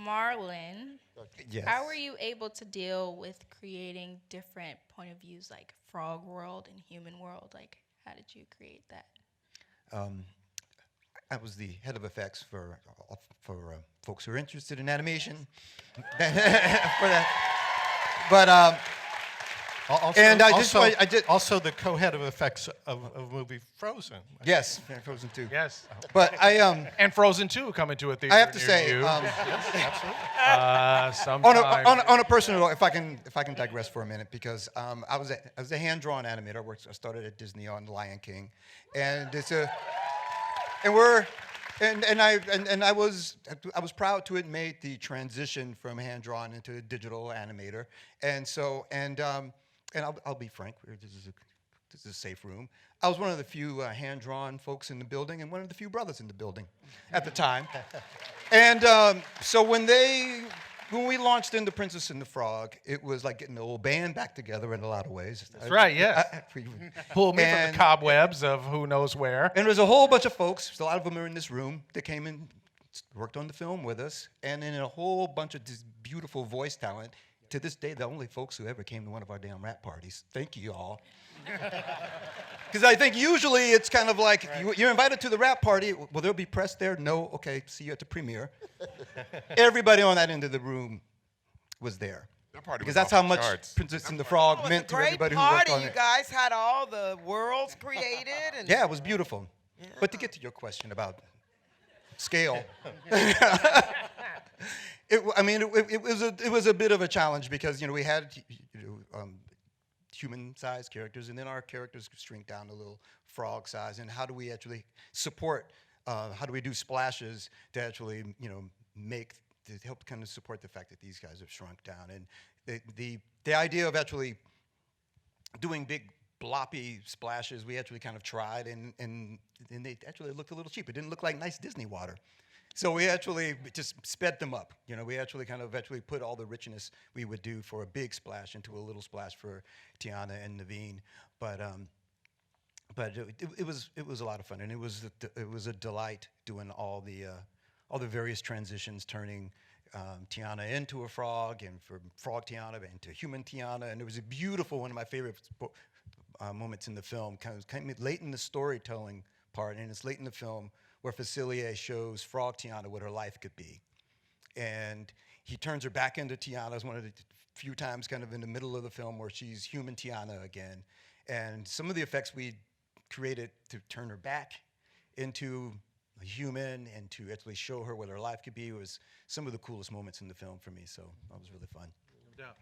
Marlon, Yes. how were you able to deal with creating different point of views, like frog world and human world? Like, how did you create that? Um, I was the head of effects for folks who are interested in animation. For that. But Also, and also, I did also the co-head of effects of movie Frozen. yes, Frozen 2. Yes. But And Frozen 2 coming to a theater I have to near say you. Absolutely. Sometime. on a personal note, if I can digress for a minute, because I was a hand drawn animator. I started at Disney on Lion King, and it's a and we're and I was proud to have made the transition from hand drawn into a digital animator, and so and I'll be frank, this is a safe room. I was one of the few hand drawn folks in the building, and one of the few brothers in the building at the time, and so when we launched into Princess and the Frog, it was like getting the old band back together in a lot of ways. That's right, yes. Pull me from the cobwebs of who knows where. And there's a whole bunch of folks, a lot of them are in this room, that came and worked on the film with us, and then a whole bunch of this beautiful voice talent. To this day, the only folks who ever came to one of our damn rap parties. Thank you all. Because I think usually it's kind of like, you're invited to the rap party, will there be press there? No, okay, see you at the premiere. Everybody on that end of the room was there. Because that's how much Princess and the Frog meant to everybody who worked on it. You guys had all the worlds created. And Yeah, it was beautiful. Yeah. But to get to your question about scale, it was a bit of a challenge because we had human-sized characters, and then our characters shrink down to little frog size. And how do we actually support? How do we do splashes to actually to help kind of support the fact that these guys have shrunk down? And the idea of actually doing big bloppy splashes, we actually kind of tried, and they actually looked a little cheap. It didn't look like nice Disney water. So we actually just sped them up. We actually put all the richness we would do for a big splash into a little splash for Tiana and Naveen. But it was a lot of fun, and it was a delight doing all the various transitions, turning Tiana into a frog, and from frog Tiana into human Tiana. And it was a beautiful, one of my favorite moments in the film, kind of late in the storytelling part, and it's late in the film, where Facilier shows Frog Tiana what her life could be. And he turns her back into Tiana. It's one of the few times kind of in the middle of the film where she's human Tiana again. And some of the effects we created to turn her back into a human and to actually show her what her life could be was some of the coolest moments in the film for me. So that was really fun. No doubt.